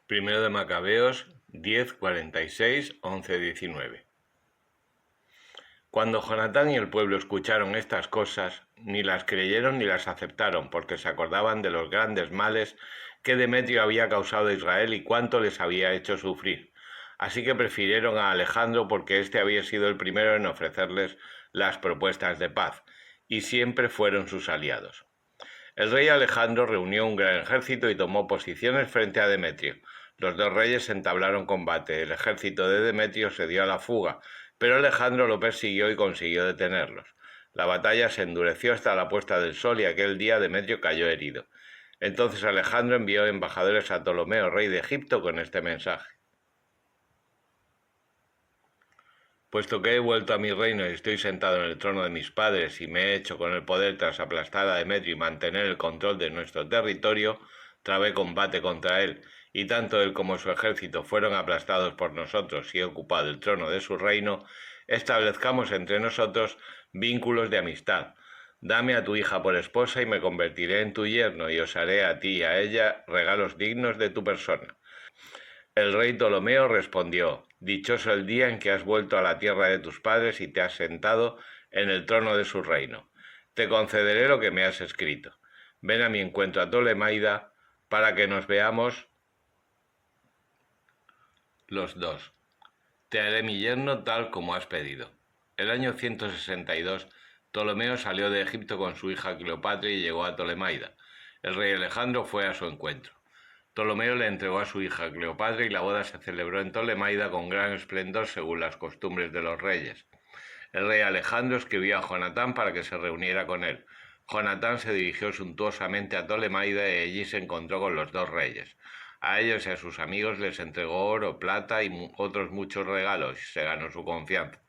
Primero de Macabeos 10:46, 11-19. Cuando Jonatán y el pueblo escucharon estas cosas, ni las creyeron ni las aceptaron, porque se acordaban de los grandes males que Demetrio había causado a Israel y cuánto les había hecho sufrir. Así que prefirieron a Alejandro porque éste había sido el primero en ofrecerles las propuestas de paz, y siempre fueron sus aliados. El rey Alejandro reunió un gran ejército y tomó posiciones frente a Demetrio. Los dos reyes entablaron combate. El ejército de Demetrio se dio a la fuga, pero Alejandro lo persiguió y consiguió detenerlos. La batalla se endureció hasta la puesta del sol y aquel día Demetrio cayó herido. Entonces Alejandro envió embajadores a Ptolomeo, rey de Egipto, con este mensaje: puesto que he vuelto a mi reino y estoy sentado en el trono de mis padres y me he hecho con el poder tras aplastar a Demetrio y mantener el control de nuestro territorio, trabé combate contra él, y tanto él como su ejército fueron aplastados por nosotros y he ocupado el trono de su reino. Establezcamos entre nosotros vínculos de amistad. Dame a tu hija por esposa y me convertiré en tu yerno y os haré a ti y a ella regalos dignos de tu persona. El rey Ptolomeo respondió: dichoso el día en que has vuelto a la tierra de tus padres y te has sentado en el trono de su reino. Te concederé lo que me has escrito. Ven a mi encuentro a Tolemaida para que nos veamos los dos. Te haré mi yerno tal como has pedido. El año 162, Ptolomeo salió de Egipto con su hija Cleopatra y llegó a Tolemaida. El rey Alejandro fue a su encuentro. Ptolomeo le entregó a su hija Cleopatra y la boda se celebró en Tolemaida con gran esplendor según las costumbres de los reyes. El rey Alejandro escribió a Jonatán para que se reuniera con él. Jonatán se dirigió suntuosamente a Tolemaida y allí se encontró con los dos reyes. A ellos y a sus amigos les entregó oro, plata y otros muchos regalos y se ganó su confianza.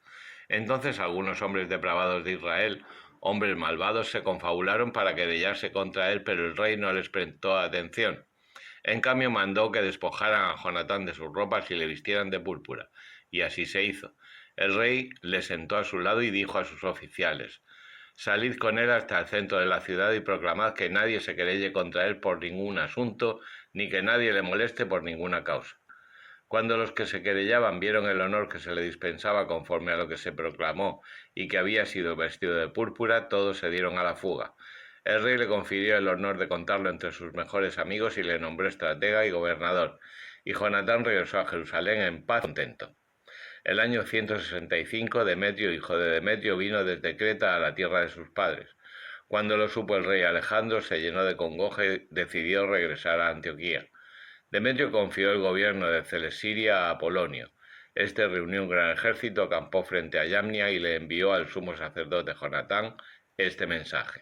Entonces algunos hombres depravados de Israel, hombres malvados, se confabularon para querellarse contra él, pero el rey no les prestó atención. En cambio mandó que despojaran a Jonatán de sus ropas y le vistieran de púrpura, y así se hizo. El rey le sentó a su lado y dijo a sus oficiales: salid con él hasta el centro de la ciudad y proclamad que nadie se querelle contra él por ningún asunto, ni que nadie le moleste por ninguna causa. Cuando los que se querellaban vieron el honor que se le dispensaba conforme a lo que se proclamó y que había sido vestido de púrpura, todos se dieron a la fuga. El rey le confirió el honor de contarlo entre sus mejores amigos y le nombró estratega y gobernador, y Jonatán regresó a Jerusalén en paz y contento. El año 165, Demetrio, hijo de Demetrio, vino desde Creta a la tierra de sus padres. Cuando lo supo el rey Alejandro, se llenó de congoja y decidió regresar a Antioquía. Demetrio confió el gobierno de Celesiria a Apolonio. Este reunió un gran ejército, acampó frente a Yamnia y le envió al sumo sacerdote Jonatán este mensaje: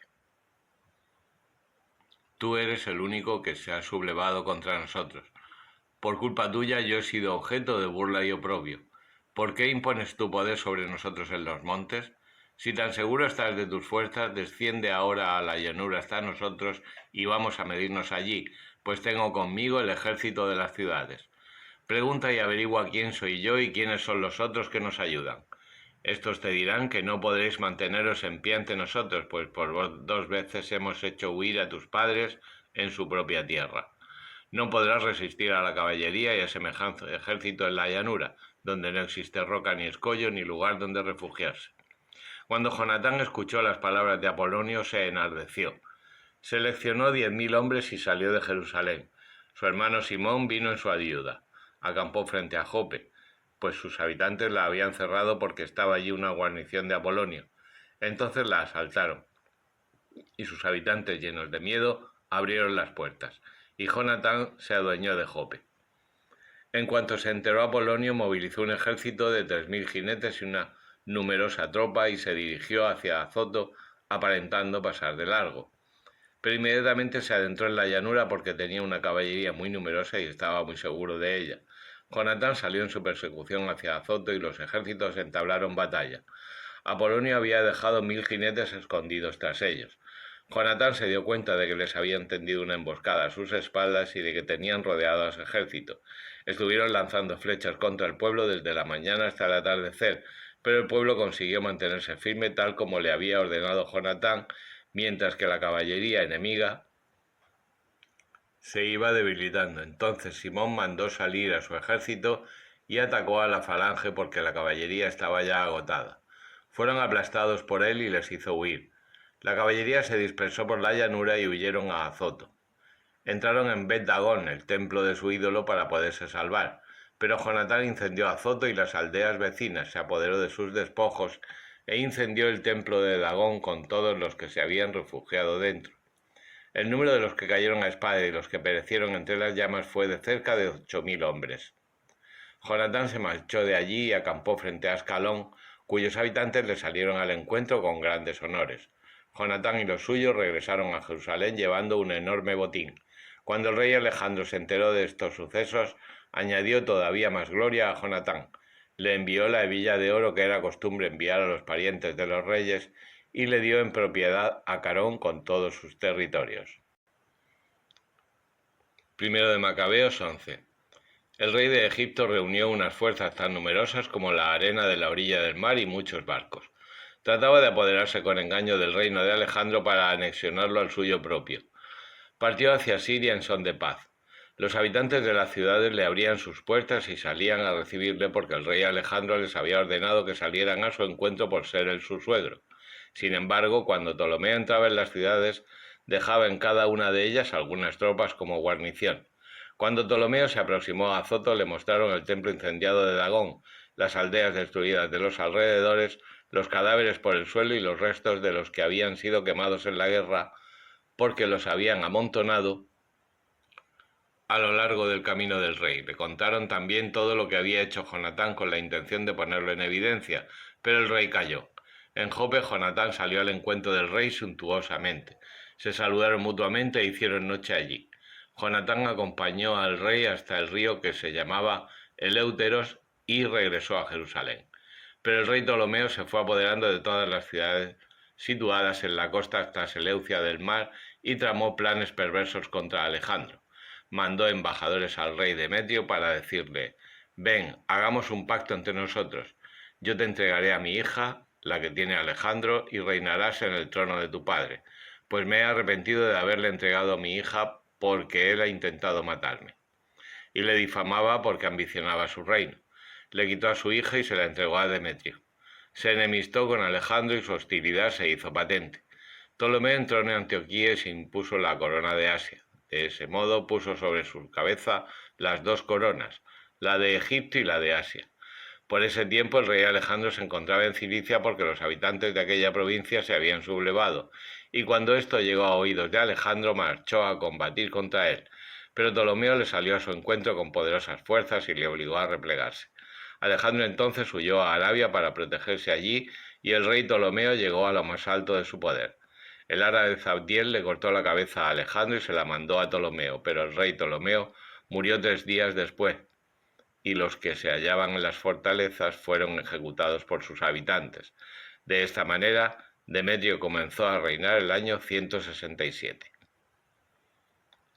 tú eres el único que se ha sublevado contra nosotros. Por culpa tuya yo he sido objeto de burla y oprobio. ¿Por qué impones tu poder sobre nosotros en los montes? Si tan seguro estás de tus fuerzas, desciende ahora a la llanura hasta nosotros y vamos a medirnos allí, pues tengo conmigo el ejército de las ciudades. Pregunta y averigua quién soy yo y quiénes son los otros que nos ayudan. Estos te dirán que no podréis manteneros en pie ante nosotros, pues por 2 veces hemos hecho huir a tus padres en su propia tierra. No podrás resistir a la caballería y a semejante ejército en la llanura, donde no existe roca ni escollo ni lugar donde refugiarse. Cuando Jonatán escuchó las palabras de Apolonio, se enardeció. Seleccionó 10.000 hombres y salió de Jerusalén. Su hermano Simón vino en su ayuda. Acampó frente a Jope, pues sus habitantes la habían cerrado porque estaba allí una guarnición de Apolonio. Entonces la asaltaron, y sus habitantes, llenos de miedo, abrieron las puertas, y Jonatán se adueñó de Jope. En cuanto se enteró Apolonio, movilizó un ejército de 3.000 jinetes y una numerosa tropa y se dirigió hacia Azoto, aparentando pasar de largo. Pero inmediatamente se adentró en la llanura porque tenía una caballería muy numerosa y estaba muy seguro de ella. Jonatán salió en su persecución hacia Azoto y los ejércitos entablaron batalla. Apolonio había dejado 1.000 jinetes escondidos tras ellos. Jonatán se dio cuenta de que les habían tendido una emboscada a sus espaldas y de que tenían rodeado a su ejército. Estuvieron lanzando flechas contra el pueblo desde la mañana hasta el atardecer, pero el pueblo consiguió mantenerse firme tal como le había ordenado Jonatán, mientras que la caballería enemiga se iba debilitando. Entonces Simón mandó salir a su ejército y atacó a la falange porque la caballería estaba ya agotada. Fueron aplastados por él y les hizo huir. La caballería se dispersó por la llanura y huyeron a Azoto. Entraron en Bet Dagón, el templo de su ídolo, para poderse salvar, pero Jonatán incendió Azoto y las aldeas vecinas, se apoderó de sus despojos e incendió el templo de Dagón con todos los que se habían refugiado dentro. El número de los que cayeron a espada y los que perecieron entre las llamas fue de cerca de 8.000 hombres. Jonatán se marchó de allí y acampó frente a Ascalón, cuyos habitantes le salieron al encuentro con grandes honores. Jonatán y los suyos regresaron a Jerusalén llevando un enorme botín. Cuando el rey Alejandro se enteró de estos sucesos, añadió todavía más gloria a Jonatán. Le envió la hebilla de oro que era costumbre enviar a los parientes de los reyes y le dio en propiedad a Carón con todos sus territorios. Primero de Macabeos 11. El rey de Egipto reunió unas fuerzas tan numerosas como la arena de la orilla del mar y muchos barcos. Trataba de apoderarse con engaño del reino de Alejandro para anexionarlo al suyo propio. Partió hacia Siria en son de paz. Los habitantes de las ciudades le abrían sus puertas y salían a recibirle porque el rey Alejandro les había ordenado que salieran a su encuentro por ser él su suegro. Sin embargo, cuando Ptolomeo entraba en las ciudades, dejaba en cada una de ellas algunas tropas como guarnición. Cuando Ptolomeo se aproximó a Azoto, le mostraron el templo incendiado de Dagón, las aldeas destruidas de los alrededores, los cadáveres por el suelo y los restos de los que habían sido quemados en la guerra, porque los habían amontonado a lo largo del camino del rey. Le contaron también todo lo que había hecho Jonatán con la intención de ponerlo en evidencia, pero el rey calló. En Jope, Jonatán salió al encuentro del rey suntuosamente. Se saludaron mutuamente e hicieron noche allí. Jonatán acompañó al rey hasta el río que se llamaba Eleuteros y regresó a Jerusalén. Pero el rey Ptolomeo se fue apoderando de todas las ciudades situadas en la costa hasta Seleucia del mar y tramó planes perversos contra Alejandro. Mandó embajadores al rey Demetrio para decirle: ven, hagamos un pacto entre nosotros. Yo te entregaré a mi hija, la que tiene Alejandro, y reinarás en el trono de tu padre, pues me he arrepentido de haberle entregado a mi hija porque él ha intentado matarme. Y le difamaba porque ambicionaba su reino. Le quitó a su hija y se la entregó a Demetrio. Se enemistó con Alejandro y su hostilidad se hizo patente. Ptolomeo entró en Antioquía y se impuso la corona de Asia. De ese modo puso sobre su cabeza las dos coronas, la de Egipto y la de Asia. Por ese tiempo el rey Alejandro se encontraba en Cilicia porque los habitantes de aquella provincia se habían sublevado, y cuando esto llegó a oídos de Alejandro marchó a combatir contra él, pero Ptolomeo le salió a su encuentro con poderosas fuerzas y le obligó a replegarse. Alejandro entonces huyó a Arabia para protegerse allí y el rey Ptolomeo llegó a lo más alto de su poder. El ara de Zabdiel le cortó la cabeza a Alejandro y se la mandó a Ptolomeo, pero el rey Ptolomeo murió 3 días después, y los que se hallaban en las fortalezas fueron ejecutados por sus habitantes. De esta manera, Demetrio comenzó a reinar el año 167.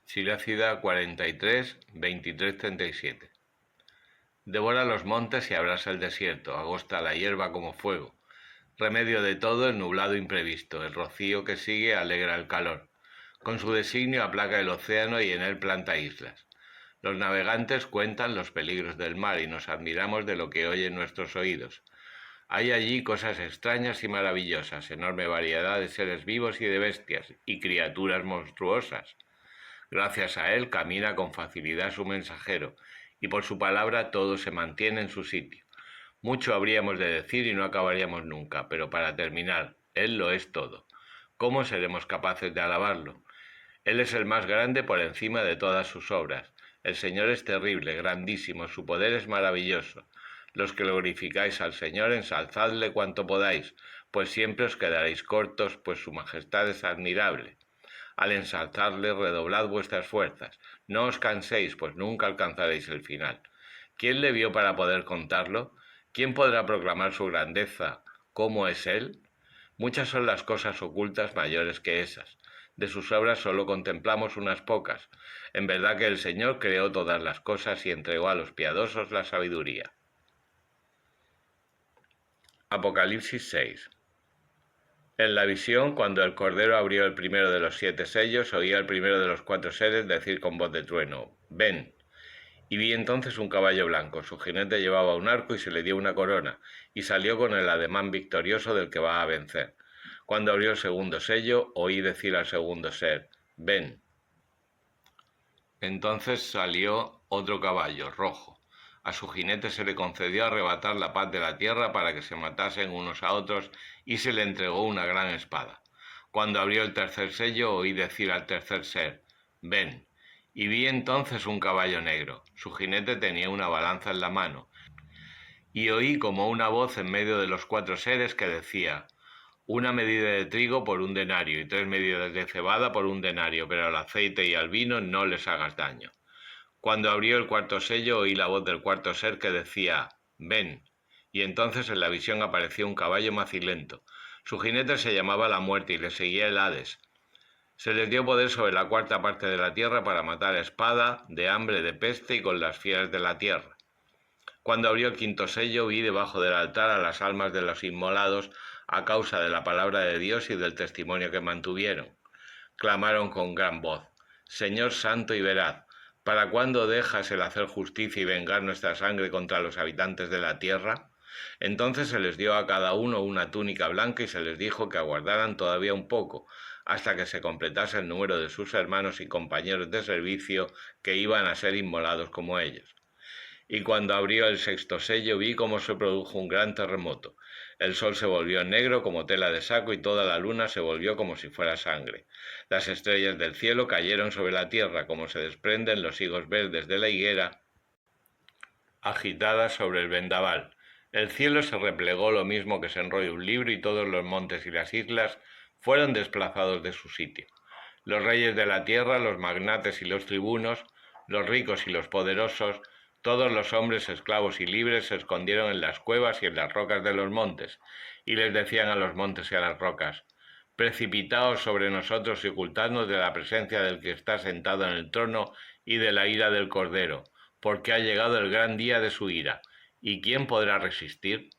Silácida 43, 23-37. Devora los montes y abrasa el desierto, agosta la hierba como fuego. Remedio de todo el nublado imprevisto, el rocío que sigue alegra el calor. Con su designio aplaca el océano y en él planta islas. Los navegantes cuentan los peligros del mar y nos admiramos de lo que oyen nuestros oídos. Hay allí cosas extrañas y maravillosas, enorme variedad de seres vivos y de bestias, y criaturas monstruosas. Gracias a él camina con facilidad su mensajero, y por su palabra todo se mantiene en su sitio. Mucho habríamos de decir y no acabaríamos nunca, pero para terminar, él lo es todo. ¿Cómo seremos capaces de alabarlo? Él es el más grande por encima de todas sus obras. El Señor es terrible, grandísimo, su poder es maravilloso. Los que glorificáis al Señor, ensalzadle cuanto podáis, pues siempre os quedaréis cortos, pues su majestad es admirable. Al ensalzarle, redoblad vuestras fuerzas. No os canséis, pues nunca alcanzaréis el final. ¿Quién le vio para poder contarlo? ¿Quién podrá proclamar su grandeza? ¿Cómo es él? Muchas son las cosas ocultas mayores que esas. De sus obras solo contemplamos unas pocas. En verdad que el Señor creó todas las cosas y entregó a los piadosos la sabiduría. Apocalipsis 6. En la visión, cuando el Cordero abrió el primero de los 7 sellos, oía el primero de los 4 seres decir con voz de trueno: «Ven». Y vi entonces un caballo blanco, su jinete llevaba un arco y se le dio una corona, y salió con el ademán victorioso del que va a vencer. Cuando abrió el segundo sello, oí decir al segundo ser: «Ven». Entonces salió otro caballo, rojo. A su jinete se le concedió arrebatar la paz de la tierra para que se matasen unos a otros, y se le entregó una gran espada. Cuando abrió el tercer sello, oí decir al tercer ser: «Ven». Y vi entonces un caballo negro. Su jinete tenía una balanza en la mano. Y oí como una voz en medio de los 4 seres que decía: «Una medida de trigo por 1 denario, y 3 medidas de cebada por 1 denario, pero al aceite y al vino no les hagas daño». Cuando abrió el cuarto sello, oí la voz del cuarto ser que decía: «Ven». Y entonces en la visión apareció un caballo macilento. Su jinete se llamaba la Muerte y le seguía el Hades. Se les dio poder sobre la cuarta parte de la tierra para matar a espada, de hambre, de peste y con las fieras de la tierra. Cuando abrió el quinto sello, vi debajo del altar a las almas de los inmolados a causa de la palabra de Dios y del testimonio que mantuvieron. Clamaron con gran voz: «Señor santo y veraz, ¿para cuándo dejas el hacer justicia y vengar nuestra sangre contra los habitantes de la tierra?». Entonces se les dio a cada uno una túnica blanca y se les dijo que aguardaran todavía un poco, hasta que se completase el número de sus hermanos y compañeros de servicio que iban a ser inmolados como ellos. Y cuando abrió el sexto sello, vi cómo se produjo un gran terremoto. El sol se volvió negro como tela de saco y toda la luna se volvió como si fuera sangre. Las estrellas del cielo cayeron sobre la tierra como se desprenden los higos verdes de la higuera agitadas sobre el vendaval. El cielo se replegó lo mismo que se enrolla un libro y todos los montes y las islas fueron desplazados de su sitio. Los reyes de la tierra, los magnates y los tribunos, los ricos y los poderosos, todos los hombres esclavos y libres se escondieron en las cuevas y en las rocas de los montes, y les decían a los montes y a las rocas: «Precipitaos sobre nosotros y ocultadnos de la presencia del que está sentado en el trono y de la ira del Cordero, porque ha llegado el gran día de su ira. ¿Y quién podrá resistir?».